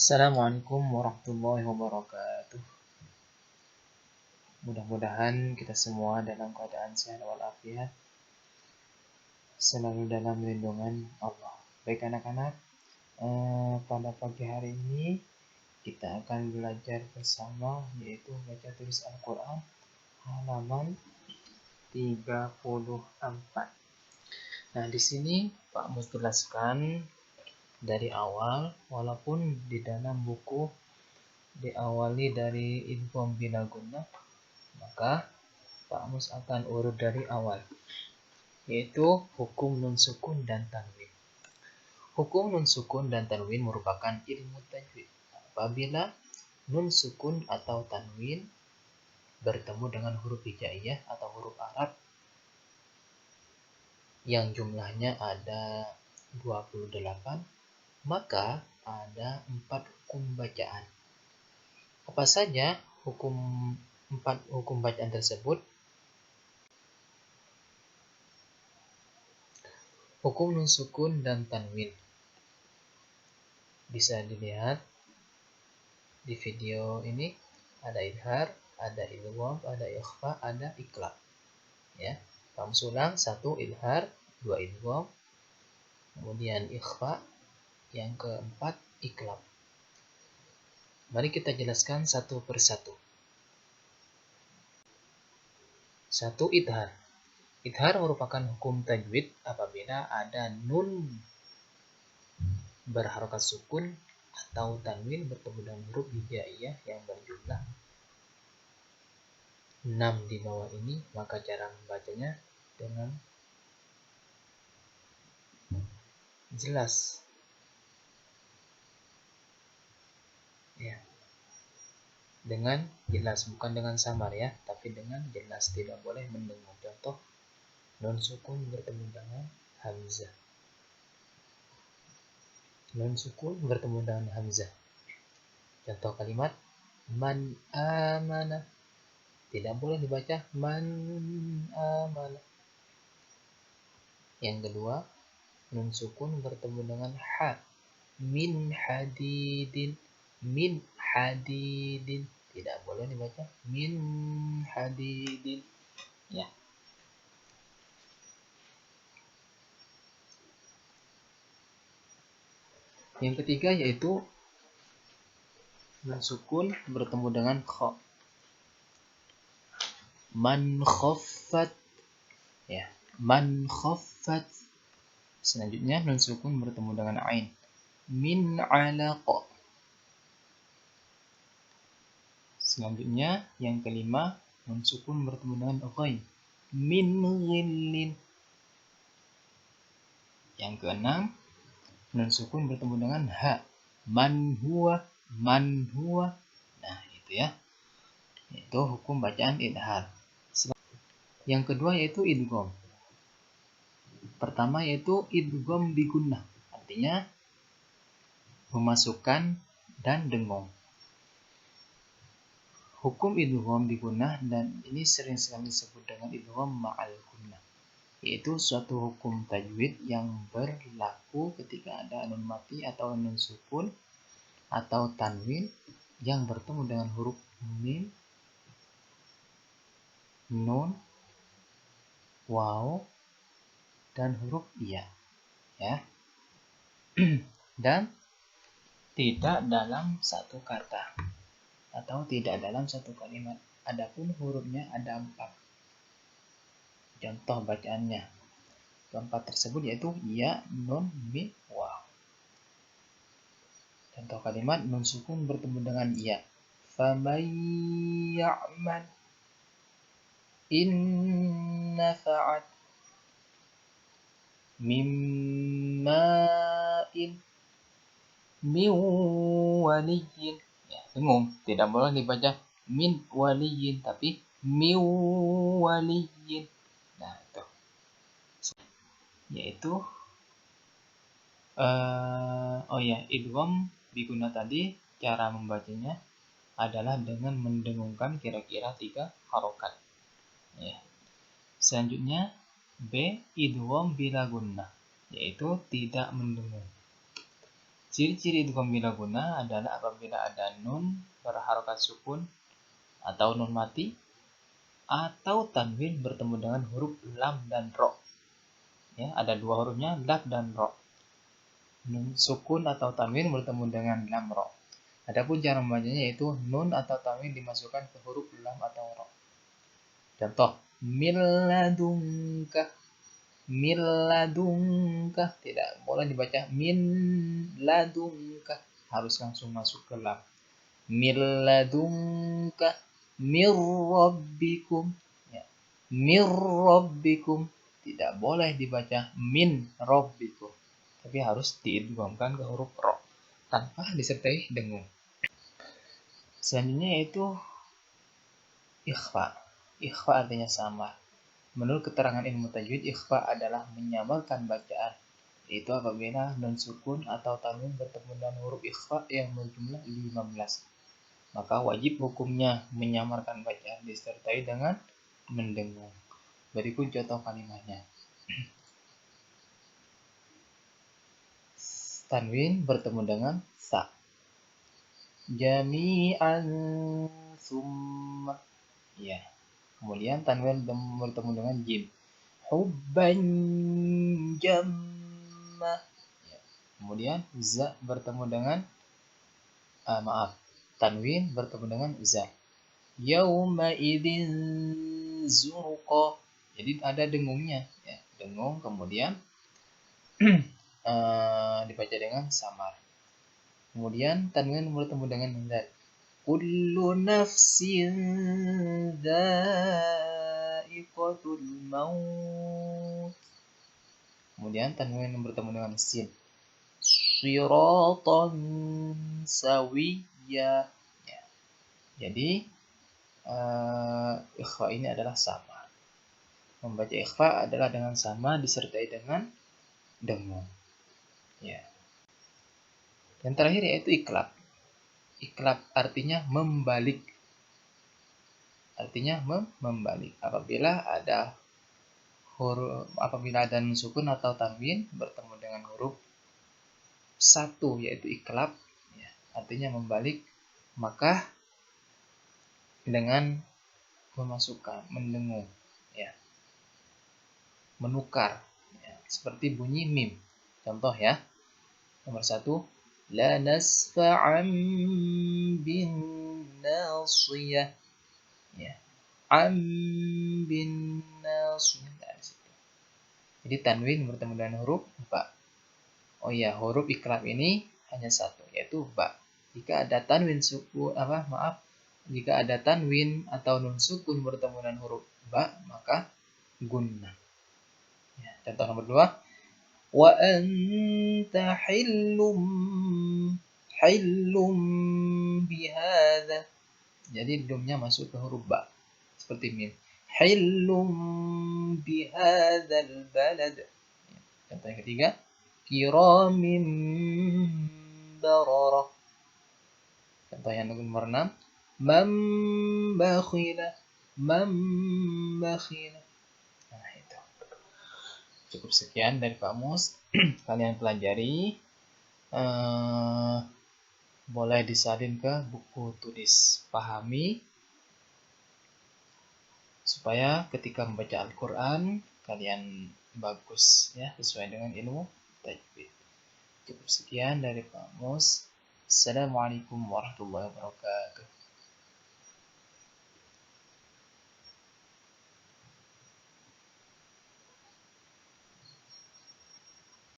Assalamualaikum warahmatullahi wabarakatuh. Mudah-mudahan kita semua dalam keadaan sehat walafiat, selalu dalam lindungan Allah. Baik anak-anak, pada pagi hari ini kita akan belajar bersama, yaitu baca tulis Al-Quran halaman 34. Nah, di sini Pak Mus jelaskan dari awal, walaupun di dalam buku diawali dari idgham bila gunnah, maka Pak Mus akan urut dari awal, yaitu hukum nun sukun dan tanwin. Hukum nun sukun dan tanwin merupakan ilmu tajwid. Apabila nun sukun atau tanwin bertemu dengan huruf hijaiyah atau huruf Arab yang jumlahnya ada 28, maka ada 4 hukum bacaan. Apa saja 4 hukum bacaan tersebut? Hukum nun sukun dan tanwin bisa dilihat di video ini. Ada idhar, ada idgham, ada ikhfa, ada iqlab. Ya, kamu ulang: 1 idhar, 2 idgham, kemudian ikhfa, yang keempat iqlab. Mari kita jelaskan satu persatu. 1. Idhar. Idhar merupakan hukum tajwid apabila ada nun berharokat sukun atau tanwin bertemu dengan huruf hijaiyah yang berjumlah 6 di bawah ini, maka cara membacanya dengan jelas. Ya. Dengan jelas, bukan dengan samar ya, tapi dengan jelas, tidak boleh mendengung. Contoh, nun sukun bertemu dengan hamzah. Nun sukun bertemu dengan hamzah. Contoh kalimat man amana, tidak boleh dibaca man amana. Yang kedua, nun sukun bertemu dengan ha. Min hadidin, min hadidin, tidak boleh dibaca min hadidin. Ya. Yang ketiga yaitu nun sukun bertemu dengan kha. Man khaffat, ya, man khaffat. Selanjutnya nun sukun bertemu dengan ain. Min alaq. Selanjutnya yang kelima, nun sukun bertemu dengan ghain. Min ghillin. Yang keenam, nun sukun bertemu dengan ha. Man huwa, man huwa. Nah, itu ya. Itu hukum bacaan idhar. Yang kedua yaitu idgham. Pertama yaitu idgham bi gunnah, artinya memasukkan dan dengung. Hukum idgham bi gunnah, dan ini sering sekali disebut dengan idgham ma'al gunnah, yaitu suatu hukum tajwid yang berlaku ketika ada nun mati atau nun sukun atau tanwin yang bertemu dengan huruf mim, nun, waw, dan huruf iya, ya. Dan tidak dalam satu kata atau tidak dalam satu kalimat. Adapun hurufnya ada 4. Contoh bacaannya, keempat tersebut yaitu ya, nun, mim, waw. Contoh kalimat nun sukun bertemu dengan ya. Faman ya'mal in nafa'at mimma'in min waliyin. Ya, bingung, tidak boleh dibaca min waliyin, tapi min waliyin. Nah, itu yaitu idgham bi gunnah tadi, cara membacanya adalah dengan mendengungkan kira-kira 3 harokat. Ya. Selanjutnya B, idgham bila gunnah, yaitu tidak mendengung. Ciri-ciri idgham bila guna adalah apabila ada nun berharokat sukun atau nun mati atau tanwin bertemu dengan huruf lam dan ro. Ya, ada dua hurufnya, lam dan ro. Nun sukun atau tanwin bertemu dengan lam ro. Adapun cara membacanya yaitu nun atau tanwin dimasukkan ke huruf lam atau ro. Contoh, miladungka. Miladungka tidak boleh dibaca min ladungka, harus langsung masuk ke lam. Miladungka mirrabbikum, ya. Mirrabbikum tidak boleh dibaca min rabbikum, tapi harus diidghamkan ke huruf ro tanpa disertai dengung. Selanjutnya yaitu ikhfa. Ikhfa artinya samar. Menurut keterangan ilmu tajwid, ikhfa adalah menyamarkan bacaan, yaitu apabila nun sukun atau tanwin bertemu dengan huruf ikhfa yang berjumlah 15. Maka wajib hukumnya menyamarkan bacaan disertai dengan mendengung. Berikut contoh kalimatnya. Tanwin bertemu dengan sa. Jami'an summa. Ya. Kemudian tanwin bertemu dengan jim. Hubban jamma. Ya. Kemudian za bertemu dengan tanwin bertemu dengan za. Yauma idzin zurqa. Jadi ada dengungnya, ya. Dengung kemudian dibaca dengan samar. Kemudian tanwin bertemu dengan dal. Kullu nafsin dha'iqatul maut. Kemudian tanwin bertemu dengan sin. Shiratan sawiyya. Ya. Jadi ikhfa ini adalah sama. Membaca ikhfa adalah dengan sama disertai dengan dengung. Ya. Yang terakhir yaitu iklab. Iklab artinya membalik. Artinya membalik. Apabila ada nun sukun atau tanwin bertemu dengan huruf satu yaitu iklab, ya, artinya membalik, maka dengan memasukkan mendengung, ya, menukar, ya, seperti bunyi mim. Contoh ya, nomor 1, la nasfa'an bin nasiyah, ya, am bin nasiyah. Jadi tanwin bertemu dengan huruf ba. Oh ya, huruf iklab ini hanya satu, yaitu ba. Jika ada tanwin jika ada tanwin atau nun sukun bertemu dengan huruf ba, maka gunnah. Ya, contoh nomor 2, wa anta hillum bihadza. Jadi dumnya masuk ke huruf ba seperti mim. Hillum bihadzal balad. Ya, contoh yang ketiga, kiramin bararah. Contoh yang nomor 6, mambakhila. Nah, itu. Cukup sekian dari Pak Mus. Kalian pelajari. Boleh disalin ke buku tulis. Pahami. Supaya ketika membaca Al-Quran, kalian bagus, ya, sesuai dengan ilmu tajwid. Cukup sekian dari Pak Mus. Assalamualaikum warahmatullahi wabarakatuh.